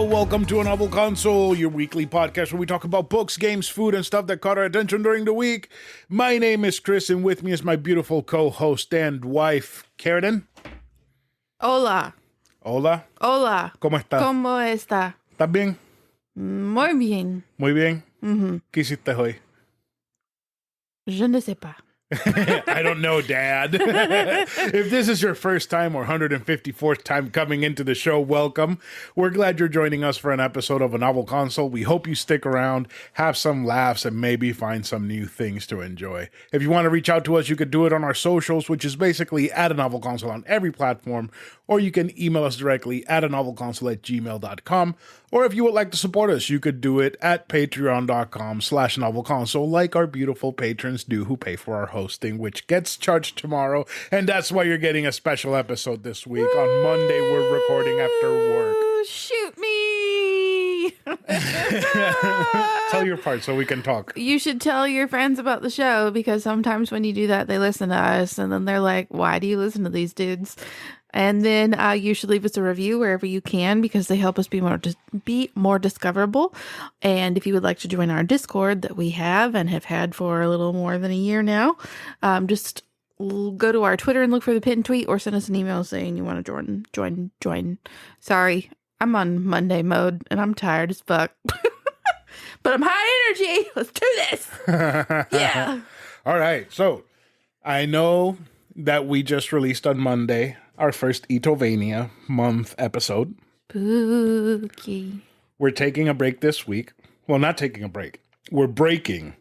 welcome to A Novel Console, your weekly podcast where we talk about books, games, food, and stuff that caught our attention during the week. My name is Chris, and with me is my beautiful co-host and wife, Karen. Hola. Hola. Hola. ¿Cómo está? ¿Cómo está? ¿Estás bien? Muy bien. Muy bien. Mm-hmm. ¿Qué hiciste hoy? Je ne sais pas. I don't know, Dad. If this is your first time or 154th time coming into the show, welcome. We're glad you're joining us for an episode of A Novel Console. We hope you stick around, have some laughs, and maybe find some new things to enjoy. If you want to reach out to us, you could do it on our socials, which is basically at A Novel Console on every platform, or you can email us directly at anovelconsole@gmail.com. Or if you would like to support us, you could do it at patreon.com/novelconsole, like our beautiful patrons do who pay for our hosting, which gets charged tomorrow. And that's why you're getting a special episode this week. On Monday, we're recording after work. Shoot me. Tell your part so we can talk. You should tell your friends about the show, because sometimes when you do that, they listen to us and then they're like, why do you listen to these dudes? And then you should leave us a review wherever you can, because they help us be more discoverable. And if you would like to join our Discord that we have and have had for a little more than a year now, just go to our Twitter and look for the pinned tweet, or send us an email saying you want to join. Sorry, I'm on Monday mode and I'm tired as fuck. But I'm high energy. Let's do this. Yeah. All right. So I know that we just released on Monday our first Etovania month episode. Spooky. We're taking a break this week. Well, not taking a break. We're breaking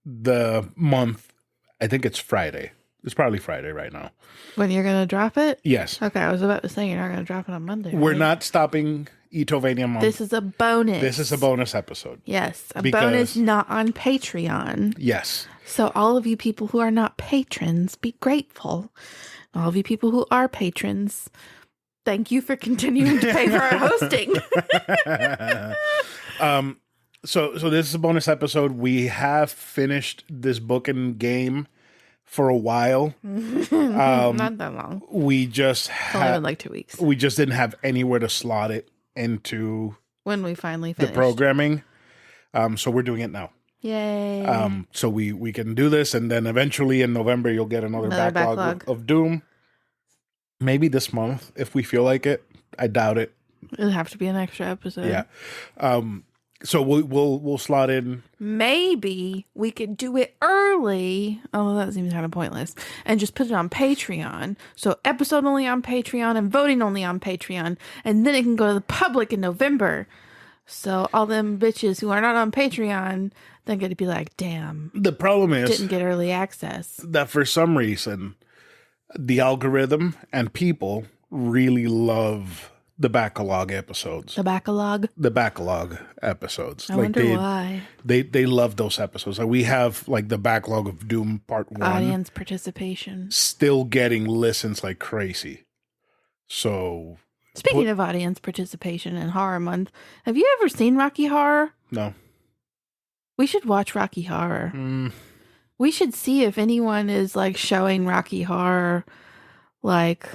the month. I think it's Friday. It's probably Friday right now. When you're going to drop it? Yes. Okay, I was about to say you're not going to drop it on Monday. We're right? not stopping Etovania month. This is a bonus. This is a bonus episode. Yes, bonus not on Patreon. Yes. So all of you people who are not patrons, be grateful. All of you people who are patrons, thank you for continuing to pay for our hosting. So this is a bonus episode. We have finished this book and game for a while. Not that long. We just It's only been like 2 weeks. we just didn't have anywhere to slot it into When we finally the finished. programming. So we're doing it now. Yay. So we can do this, and then eventually in November you'll get another backlog. Of Doom. Maybe this month if we feel like it. I doubt it. It'll have to be an extra episode. Yeah. So we'll slot in. Maybe we could do it early. Oh, that seems kind of pointless. And just put it on Patreon. So episode only on Patreon and voting only on Patreon. And then it can go to the public in November. So all them bitches who are not on Patreon then get to be like, damn, The problem is didn't get early access. that for some reason the algorithm and people really love the backlog episodes. The backlog. The backlog episodes. I wonder why. They love those episodes. Like we have like the backlog of Doom Part 1 Audience participation. still getting listens like crazy. So Speaking of audience participation in Horror Month, have you ever seen Rocky Horror? no. We should watch Rocky Horror. Mm, We should see if anyone is like showing Rocky Horror, like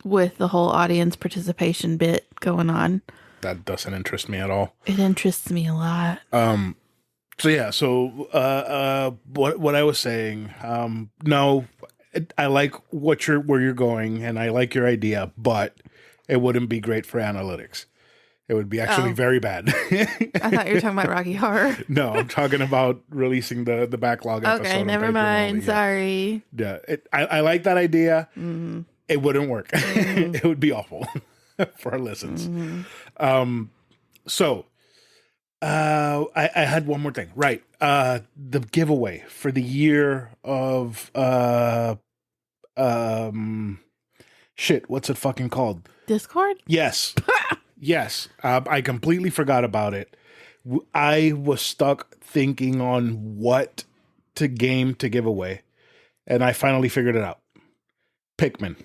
with the whole audience participation bit going on. that doesn't interest me at all. It interests me a lot. So yeah, so what I was saying, no, I like where you're going, and I like your idea, but it wouldn't be great for analytics. It would be actually very bad. I thought you were talking about Rocky Horror. No, I'm talking about releasing the backlog episode. Okay, on never Patreon mind. only. Sorry. Yeah, I like that idea. It wouldn't work. It would be awful for our listens. So I had one more thing. Right. The giveaway for the year of shit, what's it fucking called? Discord? Yes. Yes. I completely forgot about it. I was stuck thinking on what to give away, and I finally figured it out. Pikmin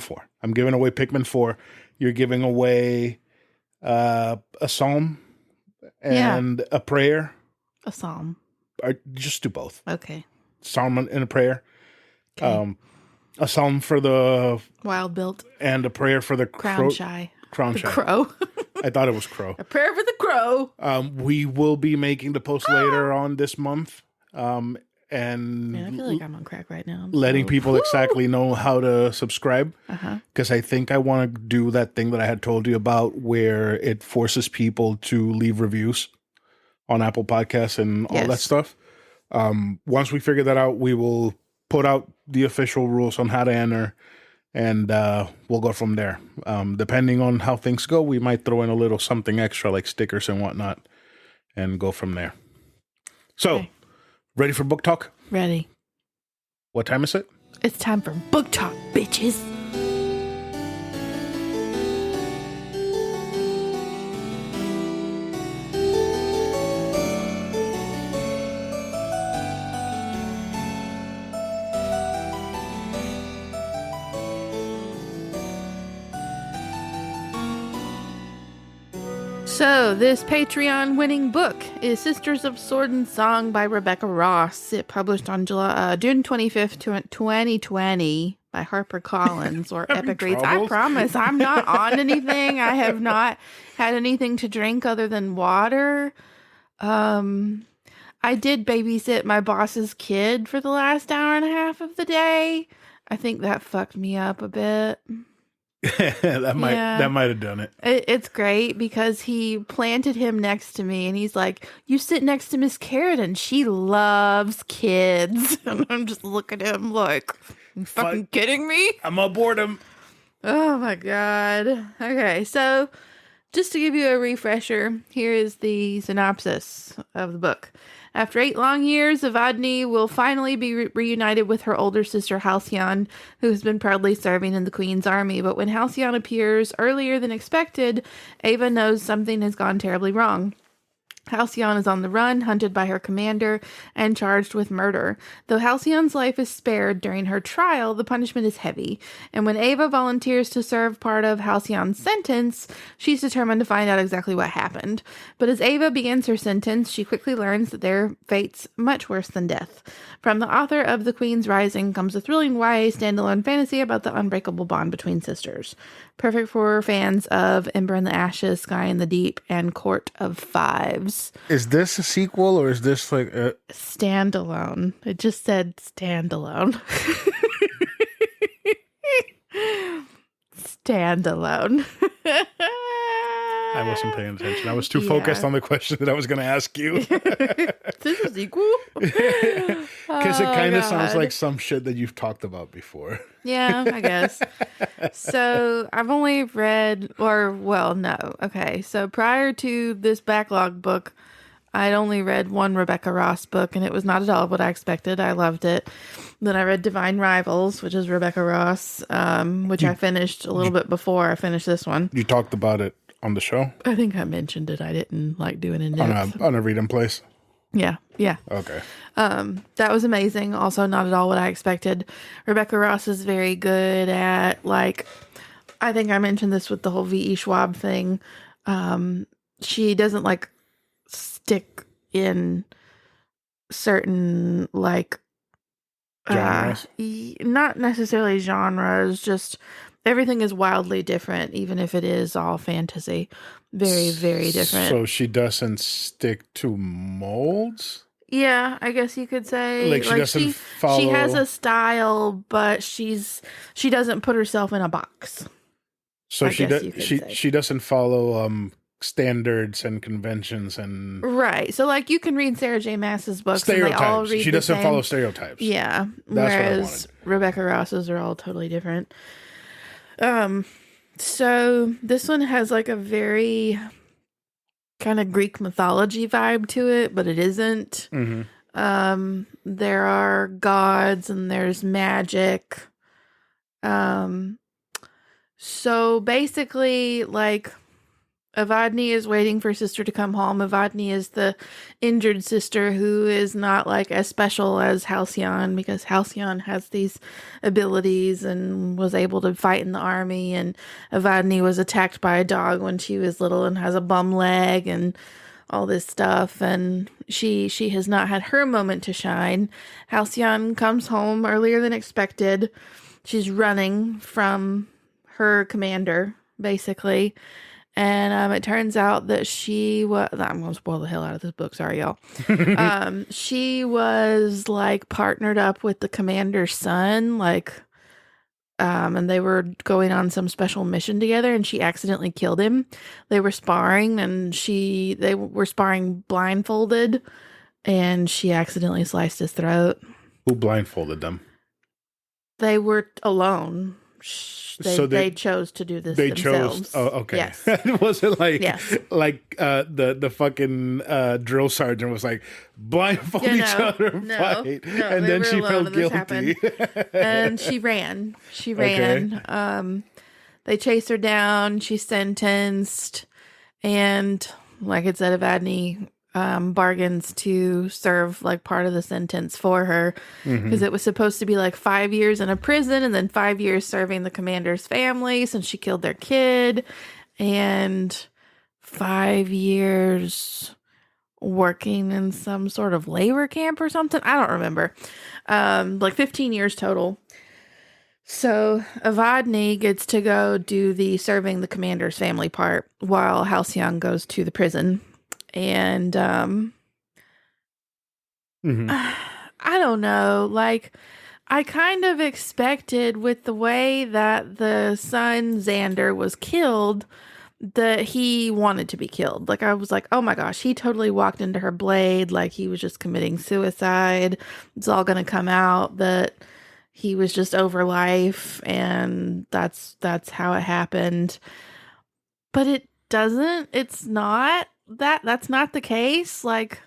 4. I'm giving away Pikmin 4. You're giving away a psalm and a prayer. A psalm. Or just do both. Okay. Psalm and a prayer. Okay. A psalm for the Wild built. and a prayer for the Crown shy. Crown The shy. crow. I thought it was crow. A prayer for the crow. We will be making the post later on this month. And Man, I feel like I'm on crack right now. letting people exactly know how to subscribe. Uh-huh. Because I think I want to do that thing that I had told you about where it forces people to leave reviews on Apple Podcasts and all that Yes. stuff. Once we figure that out, we will put out the official rules on how to enter, and we'll go from there. Depending on how things go, we might throw in a little something extra like stickers and whatnot and go from there. So, Okay. Ready for book talk? Ready. What time is it? It's time for book talk, bitches. So, this Patreon winning book is Sisters of Sword and Song by Rebecca Ross. It published on June 25th, 2020 by HarperCollins or Epic Reads. I troubles? promise I'm not on anything. I have not had anything to drink other than water. I did babysit my boss's kid for the last hour and a half of the day. I think that fucked me up a bit. that might have done it. It's great because he planted him next to me and he's like, you sit next to Miss Carradine. She loves kids. And I'm just looking at him like, you fucking kidding me? I'm aboard him. Oh my God. Okay, so just to give you a refresher, here is the synopsis of the book. After 8 long years, Evadne will finally be reunited with her older sister Halcyon, who has been proudly serving in the Queen's army. But when Halcyon appears earlier than expected, Ava knows something has gone terribly wrong. Halcyon is on the run, hunted by her commander, and charged with murder. Though Halcyon's life is spared during her trial, the punishment is heavy. And when Ava volunteers to serve part of Halcyon's sentence, she's determined to find out exactly what happened. But as Ava begins her sentence, she quickly learns that their fate's much worse than death. From the author of The Queen's Rising comes a thrilling YA standalone fantasy about the unbreakable bond between sisters. Perfect for fans of Ember in the Ashes, Sky in the Deep, and Court of Fives. Is this a sequel or is this like a... Standalone. It just said standalone. Standalone. I wasn't paying attention. I was too focused on the question that I was going to ask you. Is this a sequel? Because it kind of sounds like some shit that you've talked about before. Yeah, I guess. So I've only read, okay. So prior to this backlog book, I'd only read one Rebecca Ross book, and it was not at all what I expected. I loved it. Then I read Divine Rivals, which is Rebecca Ross, which I finished a little bit before I finished this one. You talked about it on the show? I think I mentioned it. I didn't like doing it in depth. On a read in place? Yeah. Okay. That was amazing. Also, not at all what I expected. Rebecca Ross is very good at, I think I mentioned this with the whole V.E. Schwab thing. She doesn't, stick in certain, genres? Not necessarily genres, just everything is wildly different, even if it is all fantasy. Very, very different. So she doesn't stick to molds? Yeah, I guess you could say. She doesn't follow... She has a style, but she doesn't put herself in a box. So she doesn't follow standards and conventions and... Right. So, you can read Sarah J. Maas's books. Stereotypes. And they all read she doesn't follow stereotypes. Yeah. That's Whereas Rebecca Ross's are all totally different. So this one has a very kind of Greek mythology vibe to it, but it isn't. Mm-hmm. There are gods and there's magic. So basically, Evadne is waiting for sister to come home. Evadne is the injured sister who is not as special as Halcyon, because Halcyon has these abilities and was able to fight in the army, and Evadne was attacked by a dog when she was little and has a bum leg and all this stuff, and she has not had her moment to shine. Halcyon comes home earlier than expected. She's running from her commander, basically. And it turns out that she was, I'm going to spoil the hell out of this book. Sorry, y'all. She was like partnered up with the commander's son, like, and they were going on some special mission together, and she accidentally killed him. They were sparring, and they were sparring blindfolded, and she accidentally sliced his throat. Who blindfolded them? They were alone. They chose to do this themselves. Oh, okay. Yes. It wasn't like Yes. The fucking drill sergeant was like blindfold each other and fight, and then she felt guilty. And she ran. She ran. Okay. They chased her down. She's sentenced, and like it said, Evadne bargains to serve like part of the sentence for her, because it was supposed to be like 5 years in a prison and then 5 years serving the commander's family since she killed their kid, and 5 years working in some sort of labor camp or something. I don't remember. Like 15 years total. So Evadne gets to go do the serving the commander's family part while Halcyon goes to the prison. And I don't know, like I kind of expected with the way that the son Xander was killed that he wanted to be killed. Like I was like, oh my gosh, he totally walked into her blade like he was just committing suicide. It's all going to come out that he was just over life, and that's how it happened. But it doesn't. It's not. That's not the case. Like,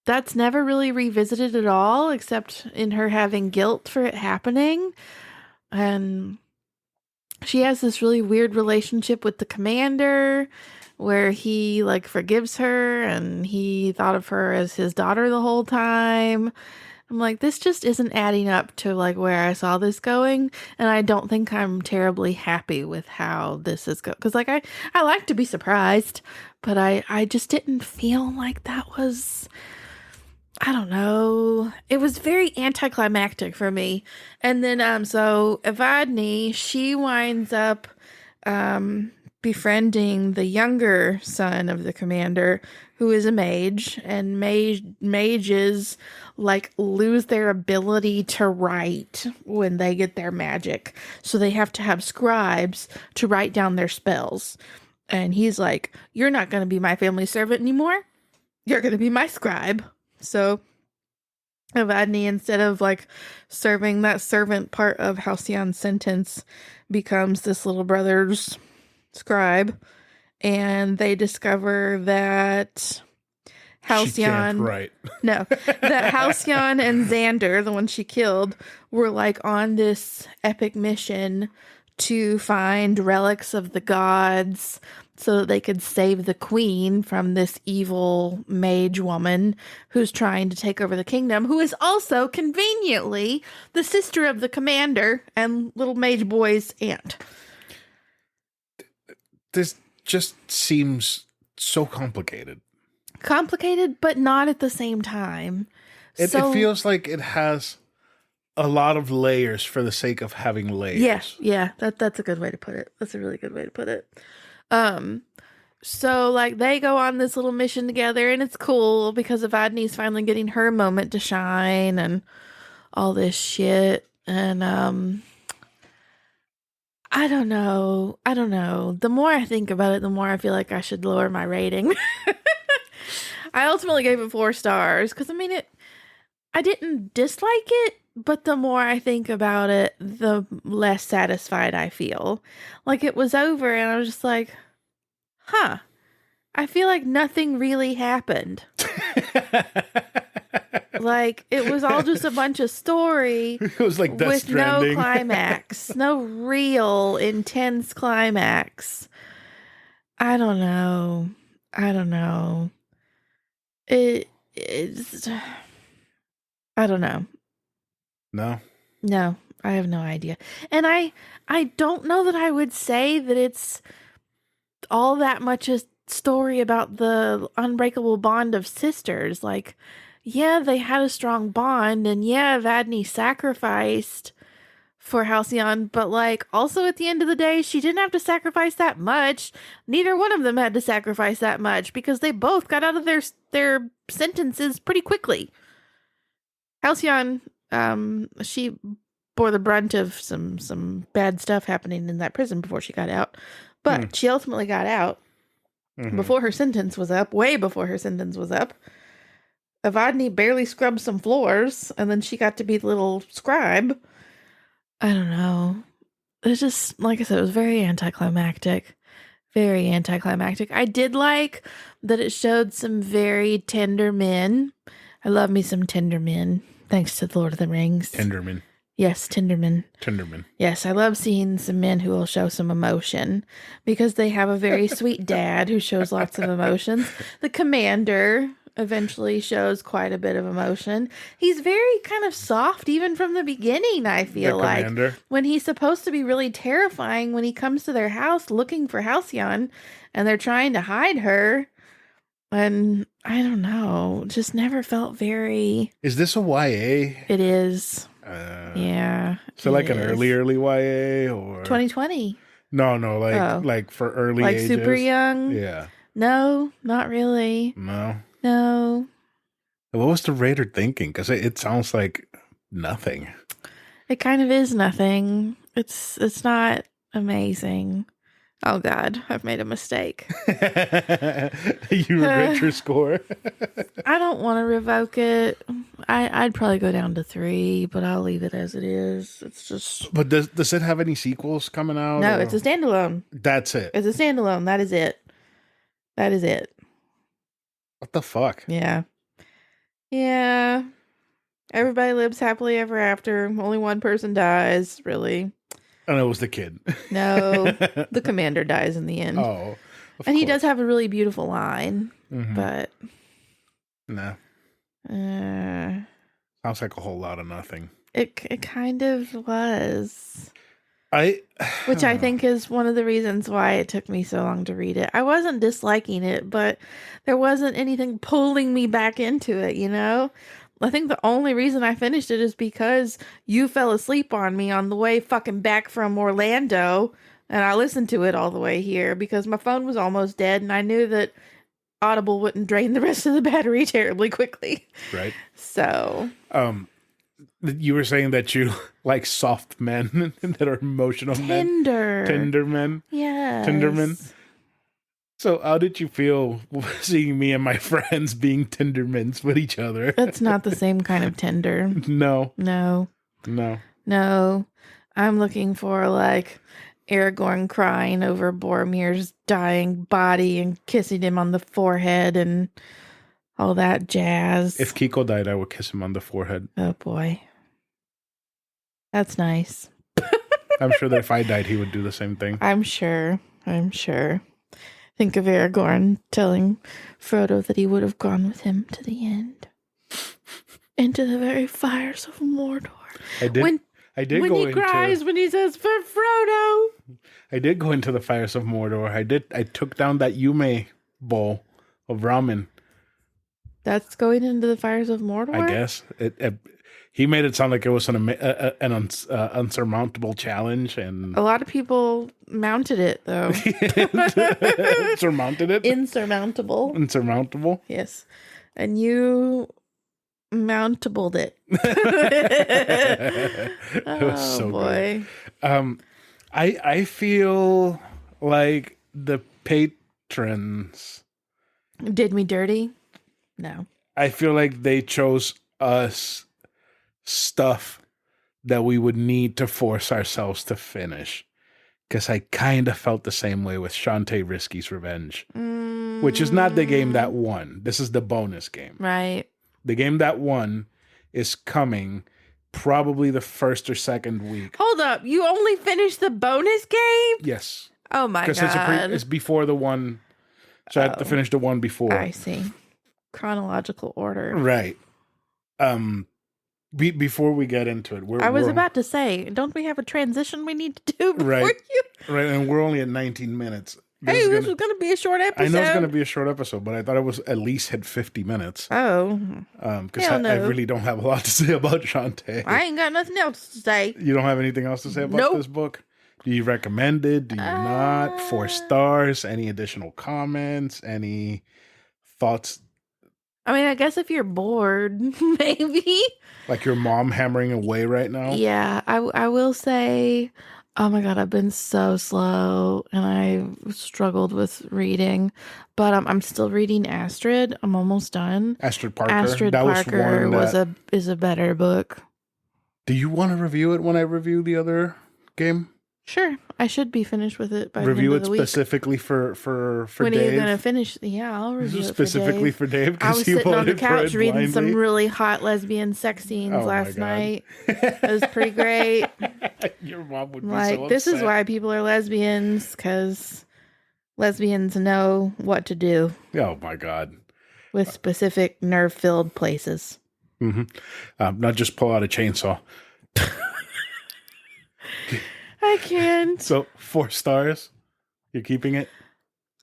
that's never really revisited at all, except in her having guilt for it happening. And she has this really weird relationship with the commander where he like forgives her, and he thought of her as his daughter the whole time. I'm like, this just isn't adding up to like where I saw this going, and I don't think I'm terribly happy with how this is going. Because like I like to be surprised, but I just didn't feel like that was, I don't know. It was very anticlimactic for me. And then so Evadne, she winds up befriending the younger son of the commander, who is a mage, and mages like lose their ability to write when they get their magic. So they have to have scribes to write down their spells. And he's like, you're not going to be my family servant anymore. You're going to be my scribe. So Evadne, instead of like serving that servant part of Halcyon's sentence, becomes this little brother's scribe. And they discover that Halcyon, that Halcyon and Xander, the one she killed, were like on this epic mission to find relics of the gods so that they could save the queen from this evil mage woman who's trying to take over the kingdom, who is also conveniently the sister of the commander and little mage boy's aunt. This just seems so complicated. Complicated, but not at the same time. It feels like it has a lot of layers for the sake of having layers. Yeah, that's a good way to put it. That's a really good way to put it. So like they go on this little mission together, and it's cool because Evadne's finally getting her moment to shine and all this shit. And I don't know. The more I think about it, the more I feel like I should lower my rating. I ultimately gave it 4 stars because I didn't dislike it, but the more I think about it, the less satisfied I feel. Like it was over and I was just like, I feel like nothing really happened. Like it was all just a bunch of story. It was like Death Stranding. No climax, no real intense climax. I don't know. It's I don't know. No, I have no idea. And I don't know that I would say that it's all that much a story about the unbreakable bond of sisters. Like, yeah, they had a strong bond, and yeah, Evadne sacrificed for Halcyon, but like also at the end of the day, she didn't have to sacrifice that much. Neither one of them had to sacrifice that much because they both got out of their sentences pretty quickly. Halcyon, she bore the brunt of some bad stuff happening in that prison before she got out, but she ultimately got out before her sentence was up, way before her sentence was up. Evadne barely scrubbed some floors, and then she got to be the little scribe. I don't know. It's just, like I said, it was very anticlimactic. Very anticlimactic. I did like that it showed some very tender men. I love me some tender men, thanks to The Lord of the Rings. Tenderman. Yes, Tenderman. Tenderman. Yes, I love seeing some men who will show some emotion because they have a very sweet dad who shows lots of emotions. The commander eventually shows quite a bit of emotion. He's very kind of soft even from the beginning, I feel like. When he's supposed to be really terrifying when he comes to their house looking for Halcyon and they're trying to hide her. And I don't know, just never felt very... Is this a YA? It is. Yeah. So like an early YA or 2020? No, like for early like ages. Super young? Yeah. No, not really. No. What was the writer thinking? Because it sounds like nothing. It kind of is nothing. It's not amazing. Oh God, I've made a mistake. You regret your score? I don't want to revoke it. I'd probably go down to 3, but I'll leave it as it is. It's just... But does it have any sequels coming out? No, it's a standalone. That's it. It's a standalone. That is it. That is it. What the fuck? Yeah. Yeah. Everybody lives happily ever after. Only one person dies, really. And it was the kid. No, the commander dies in the end. Oh, and he does have a really beautiful line, but no, sounds like a whole lot of nothing. It kind of was. Which I think is one of the reasons why it took me so long to read it. I wasn't disliking it, but there wasn't anything pulling me back into it, you know? I think the only reason I finished it is because you fell asleep on me on the way fucking back from Orlando, and I listened to it all the way here because my phone was almost dead, and I knew that Audible wouldn't drain the rest of the battery terribly quickly. Right. So... you were saying that you like soft men that are emotional men. Tender men. Yes. Tender men. So how did you feel seeing me and my friends being tenderments with each other? That's not the same kind of tender. No. I'm looking for like Aragorn crying over Boromir's dying body and kissing him on the forehead and all that jazz. If Kiko died, I would kiss him on the forehead. Oh boy. That's nice. I'm sure that if I died, he would do the same thing. I'm sure. Think of Aragorn telling Frodo that he would have gone with him to the end. Into the very fires of Mordor. I did when he cries when he says, "For Frodo!" I did go into the fires of Mordor. I took down that Yume bowl of ramen. That's going into the fires of Mordor? I guess. He made it sound like it was an unsurmountable challenge, and a lot of people mounted it, though. Surmounted it? Insurmountable. Insurmountable? Yes. And you mountabled it. It was so boy. Good. I feel like the patrons did me dirty. No. I feel like they chose us stuff that we would need to force ourselves to finish. Because I kind of felt the same way with Shantae Risky's Revenge, which is not the game that won. This is the bonus game. Right. The game that won is coming probably the first or second week. Hold up. You only finished the bonus game? Yes. Oh my God. Because it's before the one. So I have to finish the one before. I see. Chronological order. Right. Before we get into it, I was about to say, don't we have a transition we need to do before right, you? Right, and we're only at 19 minutes. Hey, this was going to be a short episode. I know it's going to be a short episode, but I thought it was at least hit 50 minutes. Oh. Because I really don't have a lot to say about Shantae. I ain't got nothing else to say. You don't have anything else to say about this book? Do you recommend it? Do you not? 4 stars? Any additional comments? Any thoughts? I mean, I guess if you're bored, maybe. Like your mom hammering away right now? Yeah, I will say, oh my God, I've been so slow and I've struggled with reading, but I'm still reading Astrid. I'm almost done. Astrid Parker. Astrid Parker is a better book. Do you want to review it when I review the other game? Sure, I should be finished with it by review the end of the week. Specifically for when Dave. Are you gonna finish? Yeah, I'll review specifically it for Dave. I was sitting on the couch reading some really hot lesbian sex scenes last night. It was pretty great. Your mom would be like, so upset. This is why people are lesbians, because lesbians know what to do. Oh my God! With specific nerve-filled places. Mm-hmm. Not just pull out a chainsaw. I can't. So 4 stars. You're keeping it?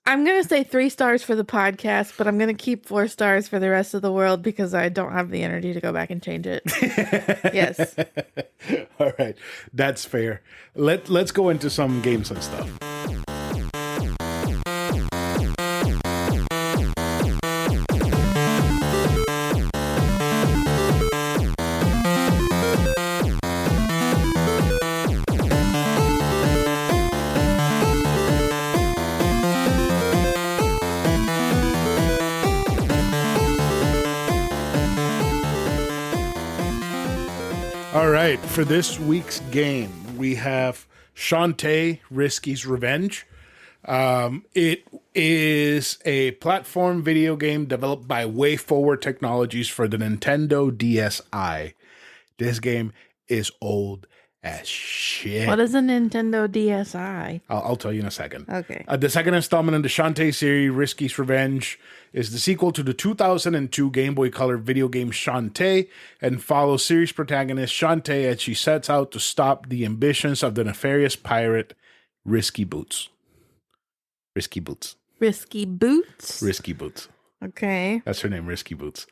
I'm going to say 3 stars for the podcast, but I'm going to keep 4 stars for the rest of the world because I don't have the energy to go back and change it. Yes. All right. That's fair. Let's go into some games and stuff. All right, for this week's game, we have Shantae, Risky's Revenge. It is a platform video game developed by WayForward Technologies for the Nintendo DSi. This game is old as shit. What is a Nintendo DSi? I'll tell you in a second. Okay. The second installment in the Shantae series, Risky's Revenge, is the sequel to the 2002 Game Boy Color video game Shantae and follows series protagonist Shantae as she sets out to stop the ambitions of the nefarious pirate Risky Boots. Risky Boots. Risky Boots? Risky Boots. Okay. That's her name, Risky Boots.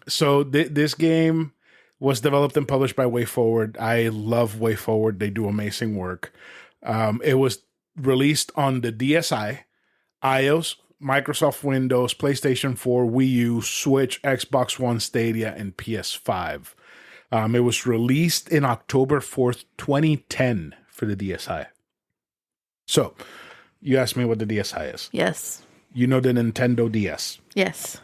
So this game was developed and published by WayForward. I love WayForward. They do amazing work. It was released on the DSi, iOS, Microsoft Windows, PlayStation 4, Wii U, Switch, Xbox One, Stadia, and PS5. It was released in October 4th, 2010 for the DSi. So, you asked me what the DSi is. Yes. You know the Nintendo DS. Yes.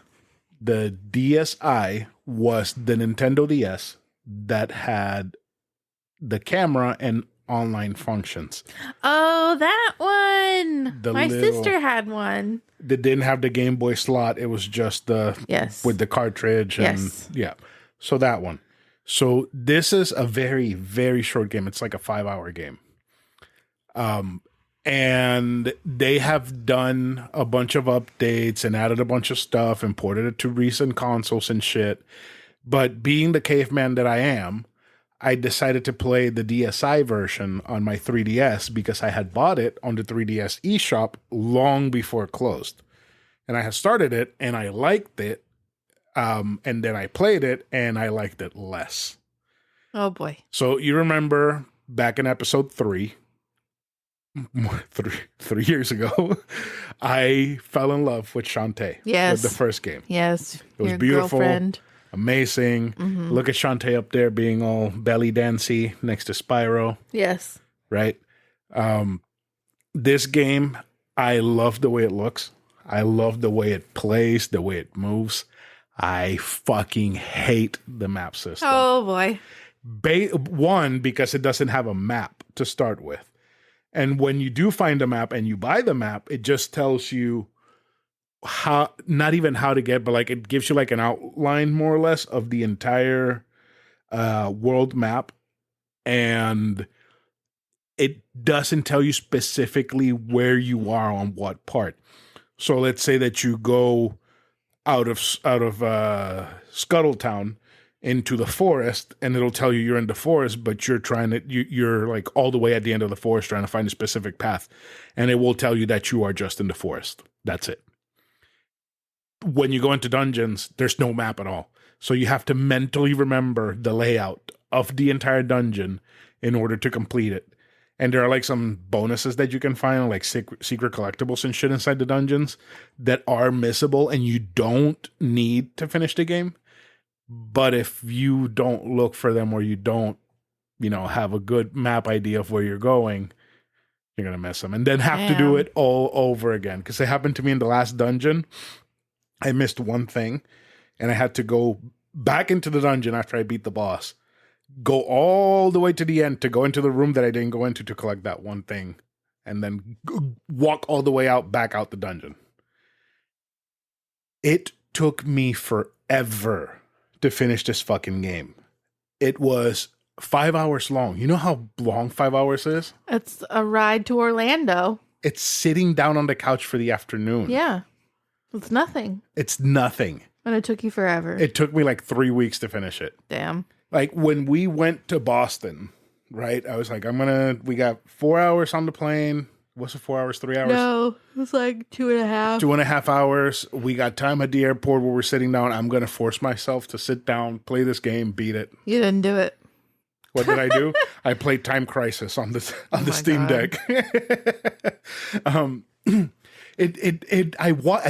The DSi was the Nintendo DS that had the camera and online functions. Oh, that one. My sister had one. That didn't have the Game Boy slot. It was just with the cartridge. And, yeah. So that one. So this is a very, very short game. It's like a 5-hour game. And they have done a bunch of updates and added a bunch of stuff and ported it to recent consoles and shit. But being the caveman that I am, I decided to play the DSi version on my 3DS because I had bought it on the 3DS eShop long before it closed. And I had started it and I liked it. And then I played it and I liked it less. Oh boy. So you remember back in episode 3, 3 years ago, I fell in love with Shantae. Yes. With the first game. Yes. It was beautiful. Girlfriend. Amazing. Mm-hmm. Look at Shantae up there being all belly dancy next to Spyro. Yes. Right? This game, I love the way it looks. I love the way it plays, the way it moves. I fucking hate the map system. Oh boy. One, because it doesn't have a map to start with. And when you do find a map and you buy the map, it just tells you how, not even how to get, but like it gives you like an outline more or less of the entire world map. And it doesn't tell you specifically where you are on what part. So let's say that you go out of Scuttletown into the forest, and it'll tell you you're in the forest, but you're like all the way at the end of the forest trying to find a specific path, and it will tell you that you are just in the forest. That's it. When you go into dungeons, there's no map at all. So you have to mentally remember the layout of the entire dungeon in order to complete it. And there are like some bonuses that you can find, like secret collectibles and shit inside the dungeons that are missable, and you don't need to finish the game. But if you don't look for them, or you don't, have a good map idea of where you're going, you're going to miss them. And then have to do it all over again. Because it happened to me in the last dungeon. I missed one thing, and I had to go back into the dungeon after I beat the boss. Go all the way to the end to go into the room that I didn't go into to collect that one thing. And then walk all the way back out the dungeon. It took me forever to finish this fucking game. It was 5 hours long. You know how long 5 hours is? It's a ride to Orlando. It's sitting down on the couch for the afternoon. Yeah. It's nothing. It's nothing. And it took you forever. It took me like 3 weeks to finish it. Damn. Like when we went to Boston, right? I was like, we got 4 hours on the plane. What's it, 4 hours, 3 hours? No, it was like 2.5. 2.5 hours. We got time at the airport where we're sitting down. I'm going to force myself to sit down, play this game, beat it. You didn't do it. What did I do? I played Time Crisis on the Steam Deck. I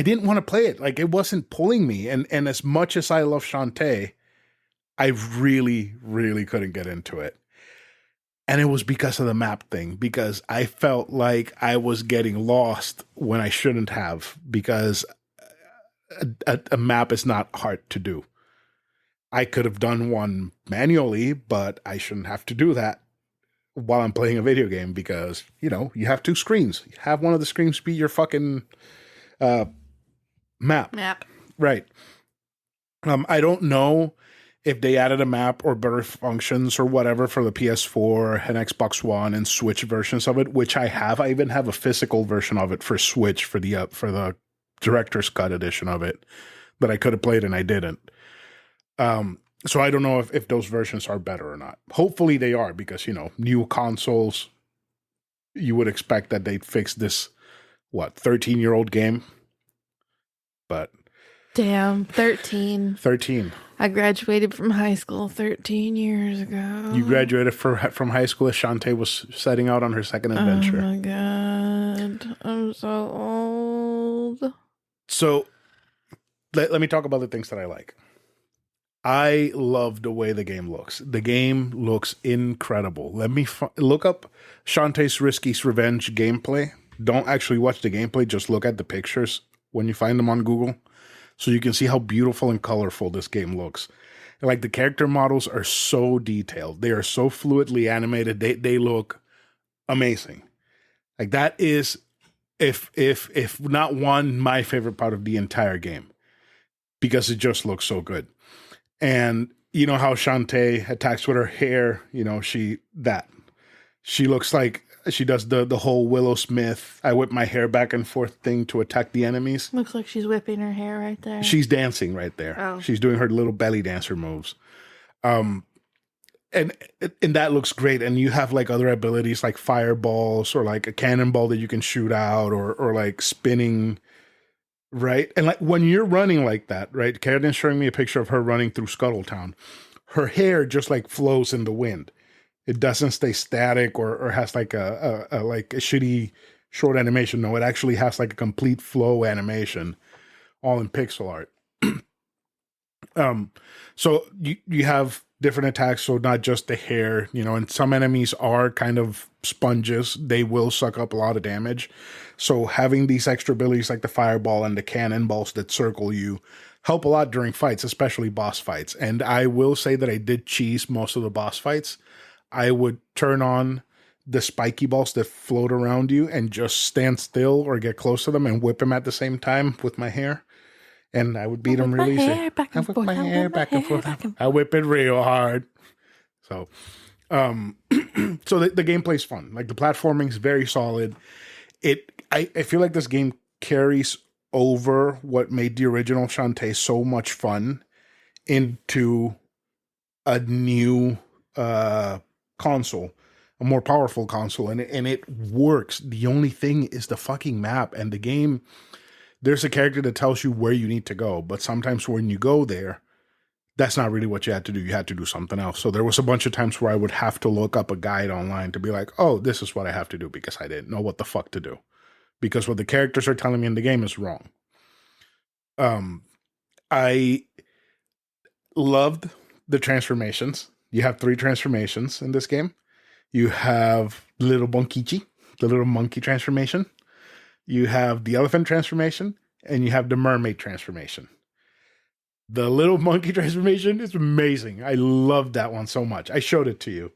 didn't want to play it. Like, it wasn't pulling me. And as much as I love Shantae, I really, really couldn't get into it. And it was because of the map thing, because I felt like I was getting lost when I shouldn't have, because a map is not hard to do. I could have done one manually, but I shouldn't have to do that while I'm playing a video game, because, you have two screens. You have one of the screens be your fucking map. Right. I don't know if they added a map or better functions or whatever for the PS4 and Xbox One and Switch versions of it, which I have. I even have a physical version of it for Switch for the Director's Cut edition of it that I could have played and I didn't. So I don't know if those versions are better or not. Hopefully they are, because, new consoles, you would expect that they'd fix this, 13-year-old game? But... Damn, 13. 13. I graduated from high school 13 years ago. You graduated from high school as Shantae was setting out on her second adventure. Oh my God. I'm so old. So, let me talk about the things that I like. I love the way the game looks. The game looks incredible. Let me look up Shantae's Risky's Revenge gameplay. Don't actually watch the gameplay. Just look at the pictures when you find them on Google, so you can see how beautiful and colorful this game looks. And like, the character models are so detailed. They are so fluidly animated. They look amazing. Like, that is, if not one, my favorite part of the entire game, because it just looks so good. And you know how Shantae attacks with her hair, she looks like she does the whole Willow Smith, I whip my hair back and forth thing to attack the enemies. Looks like she's whipping her hair right there. She's dancing right there. Oh. She's doing her little belly dancer moves. And that looks great. And you have like other abilities like fireballs, or like a cannonball that you can shoot out, or like spinning. Right. And like, when you're running like that, right? Karen's showing me a picture of her running through Scuttletown. Her hair just like flows in the wind. It doesn't stay static or has like a shitty short animation. No, it actually has like a complete flow animation, all in pixel art. So you have different attacks, so not just the hair, and some enemies are kind of sponges. They will suck up a lot of damage. So having these extra abilities like the fireball and the cannonballs that circle you help a lot during fights, especially boss fights. And I will say that I did cheese most of the boss fights. I would turn on the spiky balls that float around you and just stand still or get close to them and whip them at the same time with my hair. And I would beat them really easy. I whip my hair back and forth. I whip it real hard. So, so the gameplay's fun. Like, the platforming's very solid. I feel like this game carries over what made the original Shantae so much fun into a new console, a more powerful console, and it works. The only thing is the fucking map and the game. There's a character that tells you where you need to go, but sometimes when you go there, that's not really what you had to do. You had to do something else. So there was a bunch of times where I would have to look up a guide online to be like, oh, this is what I have to do, because I didn't know what the fuck to do. Because what the characters are telling me in the game is wrong. I loved the transformations. You have 3 transformations in this game. You have little Bonkichi, the little monkey transformation. You have the elephant transformation, and you have the mermaid transformation. The little monkey transformation is amazing. I love that one so much. I showed it to you,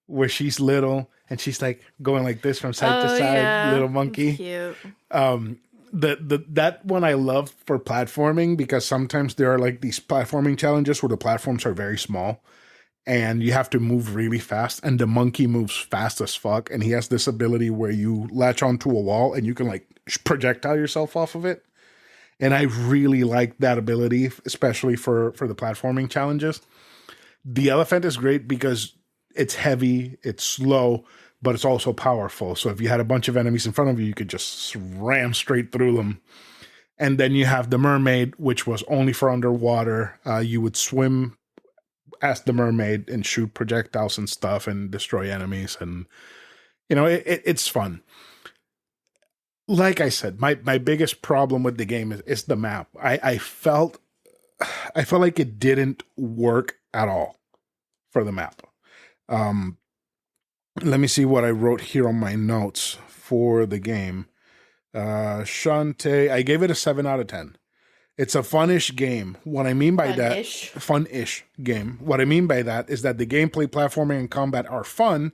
where she's little and she's like going like this from side to side, yeah. little monkey. Cute. That one I love for platforming, because sometimes there are like these platforming challenges where the platforms are very small and you have to move really fast, and the monkey moves fast as fuck, and he has this ability where you latch onto a wall and you can like projectile yourself off of it. And I really like that ability, especially for the platforming challenges. The elephant is great because it's heavy, it's slow, but it's also powerful. So if you had a bunch of enemies in front of you, you could just ram straight through them. And then you have the mermaid, which was only for underwater. You would swim as the mermaid and shoot projectiles and stuff and destroy enemies. And, it's fun. Like I said, my biggest problem with the game is the map. I felt like it didn't work at all for the map. Let me see what I wrote here on my notes for the game. Shantae, I gave it a 7 out of 10. It's a fun-ish game. What I mean by Fun-ish. that, fun-ish game. What I mean by that is that the gameplay, platforming, and combat are fun,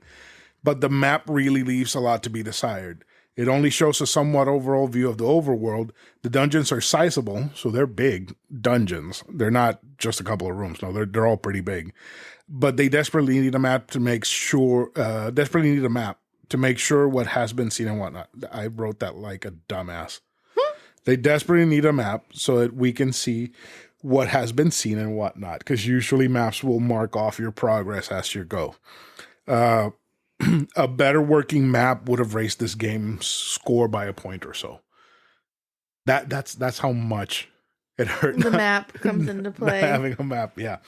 but the map really leaves a lot to be desired. It only shows a somewhat overall view of the overworld. The dungeons are sizable, so they're big dungeons. They're not just a couple of rooms. No, they're all pretty big. But they desperately need a map to make sure. To make sure what has been seen and whatnot. I wrote that like a dumbass. They desperately need a map so that we can see what has been seen and whatnot. Because usually maps will mark off your progress as you go. A better working map would have raised this game's score by a point or so. That's how much it hurt. The map comes into play. Having a map, yeah.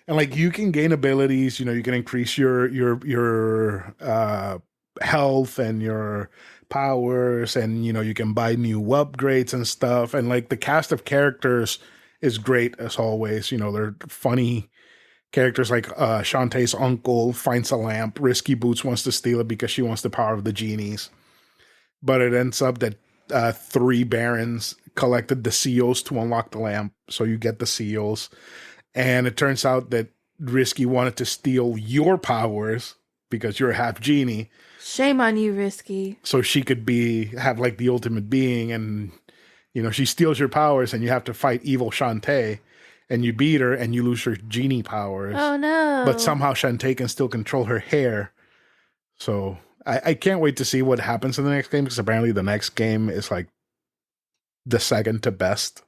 And like you can gain abilities, you can increase your health and your powers, and you can buy new upgrades and stuff. And like the cast of characters is great as always. They're funny characters like Shantae's uncle finds a lamp. Risky Boots wants to steal it because she wants the power of the genies. But it ends up that 3 barons collected the seals to unlock the lamp. So you get the seals. And it turns out that Risky wanted to steal your powers because you're a half genie. Shame on you, Risky. So she could have like the ultimate being. And, she steals your powers and you have to fight evil Shantae. And you beat her and you lose your genie powers. Oh, no. But somehow Shantae can still control her hair. So I can't wait to see what happens in the next game, because apparently the next game is like the second to best.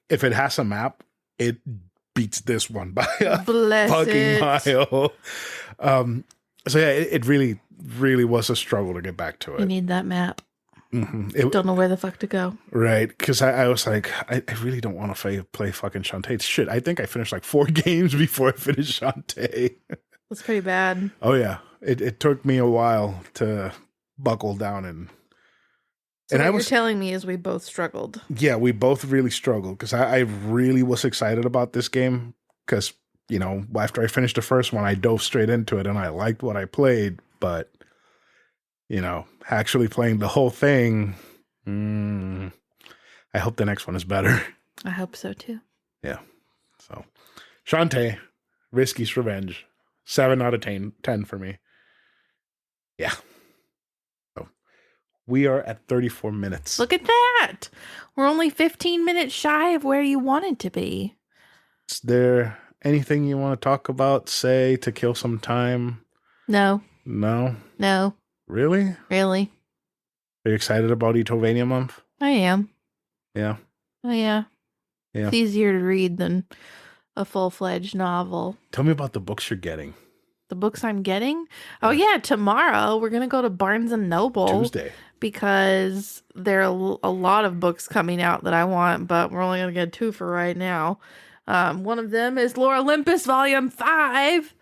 If it has a map, it beats this one by a fucking mile. So yeah, it really, really was a struggle to get back to it. You need that map. Mm-hmm. Don't know where the fuck to go. Right, because I was like, I really don't want to play fucking Shantae. Shit, I think I finished like 4 games before I finished Shantae. That's pretty bad. Oh yeah, it took me a while to buckle down and. So what you're telling me is we both struggled. Yeah, we both really struggled, because I really was excited about this game, because after I finished the first one, I dove straight into it and I liked what I played, but. Actually playing the whole thing, I hope the next one is better. I hope so too. Yeah. So, Shantae, Risky's Revenge, 7 out of 10 for me. Yeah. So, we are at 34 minutes. Look at that. We're only 15 minutes shy of where you wanted to be. Is there anything you want to talk about, say, to kill some time? No. No? No. Really? Really? Are you excited about Etovania month? I am. Yeah. Oh, yeah. Yeah. It's easier to read than a full-fledged novel. Tell me about the books you're getting. The books I'm getting? Oh, yeah, tomorrow we're going to go to Barnes & Noble. Tuesday. Because there are a lot of books coming out that I want, but we're only going to get 2 for right now. One of them is Lore Olympus Volume 5.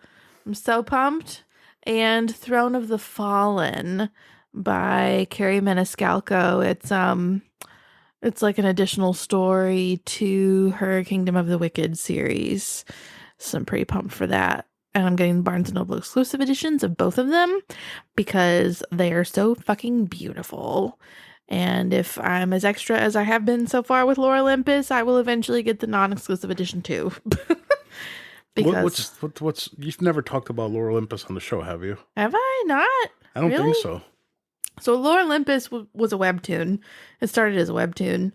I'm so pumped. And Throne of the Fallen by Carrie Maniscalco. It's like an additional story to her Kingdom of the Wicked series. So I'm pretty pumped for that. And I'm getting Barnes & Noble exclusive editions of both of them because they are so fucking beautiful. And if I'm as extra as I have been so far with Lore Olympus, I will eventually get the non-exclusive edition too. Because what's you've never talked about Lore Olympus on the show, have you? have I not? I don't Really? think so. So Lore Olympus was a webtoon. It started as a webtoon.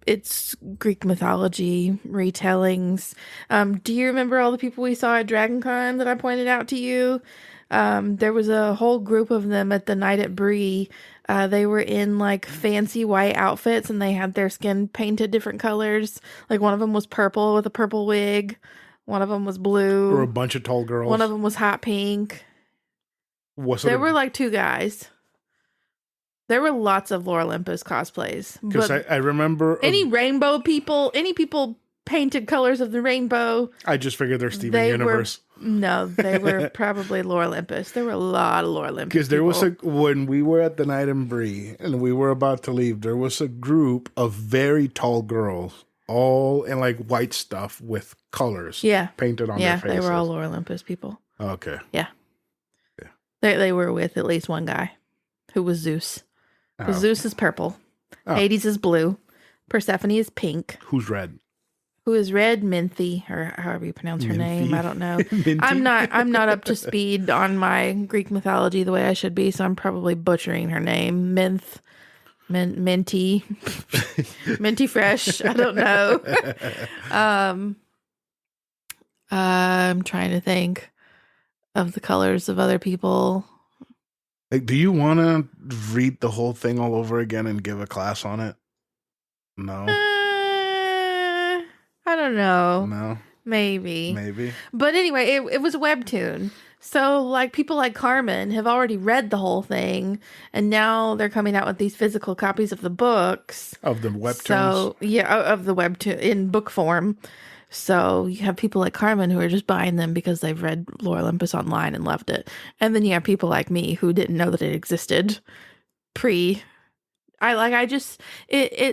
It's Greek mythology retellings. Do you remember all the people we saw at DragonCon that I pointed out to you? There was a whole group of them at the night at Bree. They were in like fancy white outfits and they had their skin painted different colors. Like one of them was purple with a purple wig. One of them was blue. There were a bunch of tall girls. One of them was hot pink. There were like 2 guys. There were lots of Lore Olympus cosplays. Because I remember... any people painted colors of the rainbow. I just figured they're Steven Universe. They were probably Lore Olympus. There were a lot of Lore Olympus. Because there was when we were at the night in Bree and we were about to leave, there was a group of very tall girls, all in like white stuff with colors painted on their faces. Yeah, they were all Lore Olympus people. Okay. Yeah. They were with at least one guy who was Zeus. Oh. Zeus is purple. Oh. Hades is blue. Persephone is pink. Who's red? Who is red? Minthy, or however you pronounce her name. I don't know. I'm not up to speed on my Greek mythology the way I should be, so I'm probably butchering her name. Minty. Minty Fresh. I don't know. I'm trying to think of the colors of other people. Like, do you want to read the whole thing all over again and give a class on it? No. I don't know. No. Maybe. But anyway, it was a webtoon. So like people like Carmen have already read the whole thing and now they're coming out with these physical copies of the books. Of the webtoons? So, yeah, of the webtoon in book form. So you have people like Carmen who are just buying them because they've read Lore Olympus online and loved it. And then you have people like me who didn't know that it existed it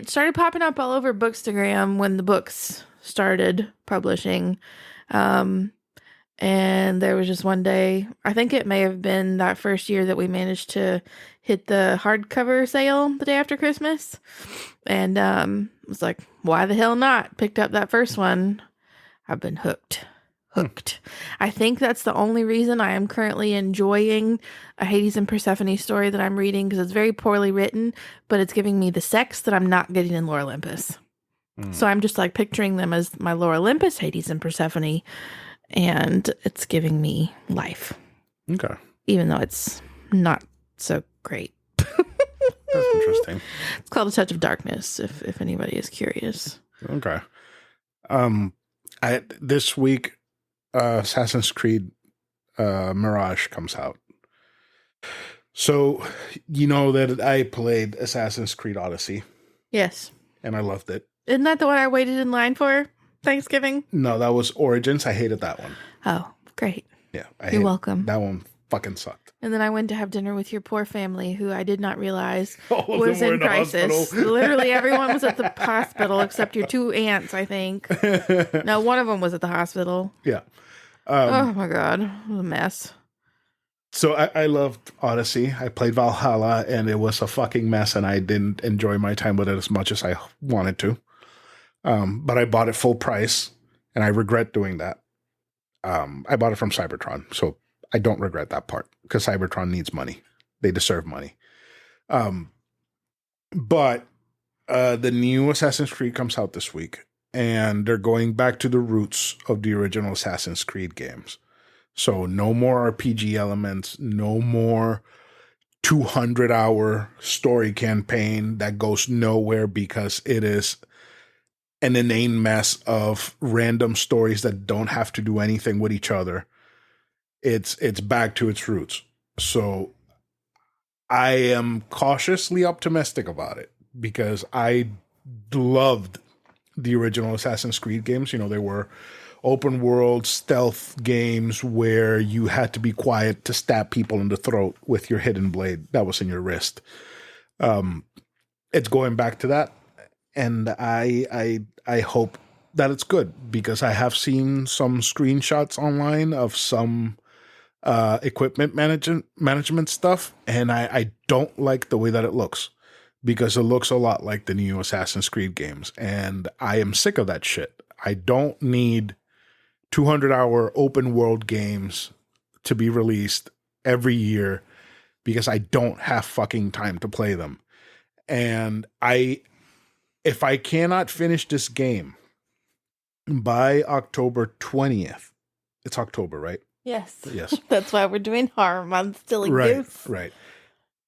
started popping up all over Bookstagram when the books started publishing. And there was just one day, I think it may have been that first year that we managed to hit the hardcover sale the day after Christmas. And was like, why the hell not? Picked up that first one. I've been hooked. I think that's the only reason I am currently enjoying a Hades and Persephone story that I'm reading, because it's very poorly written, but it's giving me the sex that I'm not getting in Lore Olympus. So I'm just like picturing them as my Lore Olympus Hades and Persephone, and it's giving me life. Okay. Even though it's not so great. That's interesting. It's called A Touch of Darkness, if anybody is curious. Okay. This week, Assassin's Creed Mirage comes out. So, you know that I played Assassin's Creed Odyssey. Yes. And I loved it. Isn't that the one I waited in line for Thanksgiving? No, that was Origins. I hated that one. Oh, great. Yeah. You're welcome. That one fucking sucked. And then I went to have dinner with your poor family, who I did not realize was in crisis. Literally everyone was at the hospital except your 2 aunts, I think. No, one of them was at the hospital. Yeah. Oh my God. It was a mess. So I loved Odyssey. I played Valhalla and it was a fucking mess and I didn't enjoy my time with it as much as I wanted to. But I bought it full price and I regret doing that. I bought it from Cybertron, so I don't regret that part because Cybertron needs money. They deserve money. But the new Assassin's Creed comes out this week and they're going back to the roots of the original Assassin's Creed games. So no more RPG elements, no more 200-hour story campaign that goes nowhere because it is an inane mess of random stories that don't have to do anything with each other. It's back to its roots. So I am cautiously optimistic about it because I loved the original Assassin's Creed games. You know, they were open world stealth games where you had to be quiet to stab people in the throat with your hidden blade that was in your wrist. It's going back to that, and I hope that it's good because I have seen some screenshots online of some equipment management stuff, and I don't like the way that it looks because it looks a lot like the new Assassin's Creed games, and I am sick of that shit. I don't need 200-hour open world games to be released every year because I don't have fucking time to play them. And if I cannot finish this game by October 20th, it's October, right? Yes. Yes. That's why we're doing horror month, silly Right, goose. right.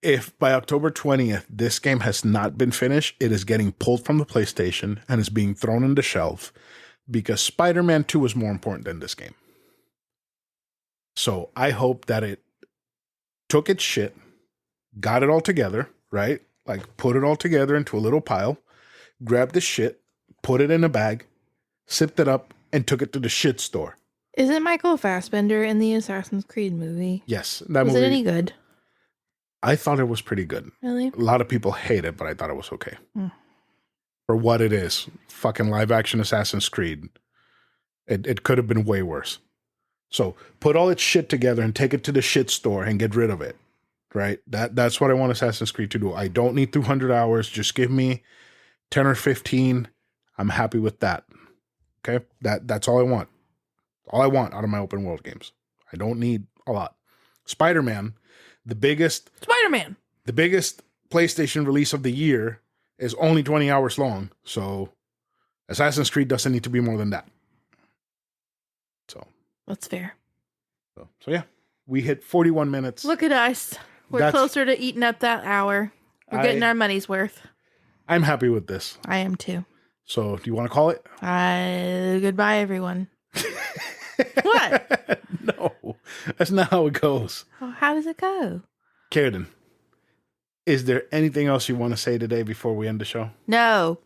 If by October 20th, this game has not been finished, it is getting pulled from the PlayStation and is being thrown in the shelf because Spider-Man 2 is more important than this game. So I hope that it took its shit, got it all together, right? Like put it all together into a little pile, grabbed the shit, put it in a bag, sipped it up, and took it to the shit store. Isn't Michael Fassbender in the Assassin's Creed movie? Yes. That Was movie, it any good? I thought it was pretty good. Really? A lot of people hate it, but I thought it was okay. Hmm. For what it is. Fucking live action Assassin's Creed. It could have been way worse. So put all its shit together and take it to the shit store and get rid of it. Right? That's what I want Assassin's Creed to do. I don't need 200 hours. Just give me 10 or 15. I'm happy with that. Okay? That's all I want. All I want out of my open world games. I don't need a lot. Spider-Man, the biggest PlayStation release of the year is only 20 hours long. So Assassin's Creed doesn't need to be more than that. So That's fair. So yeah, we hit 41 minutes. Look at us. We're closer to eating up that hour. We're getting our money's worth. I'm happy with this. I am too. So do you want to call it? Goodbye, everyone. What? No, that's not how it goes. Oh, how does it go? Karen, is there anything else you want to say today before we end the show? No.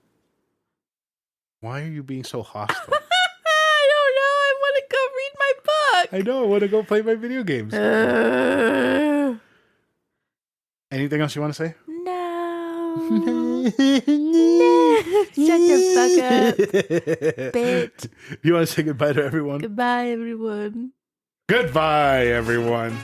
Why are you being so hostile? I don't know. I want to go read my book. I know. I want to go play my video games. Anything else you want to say? No. No. Shut the fuck up, bitch. You want to say goodbye to everyone? Goodbye, everyone. Goodbye, everyone.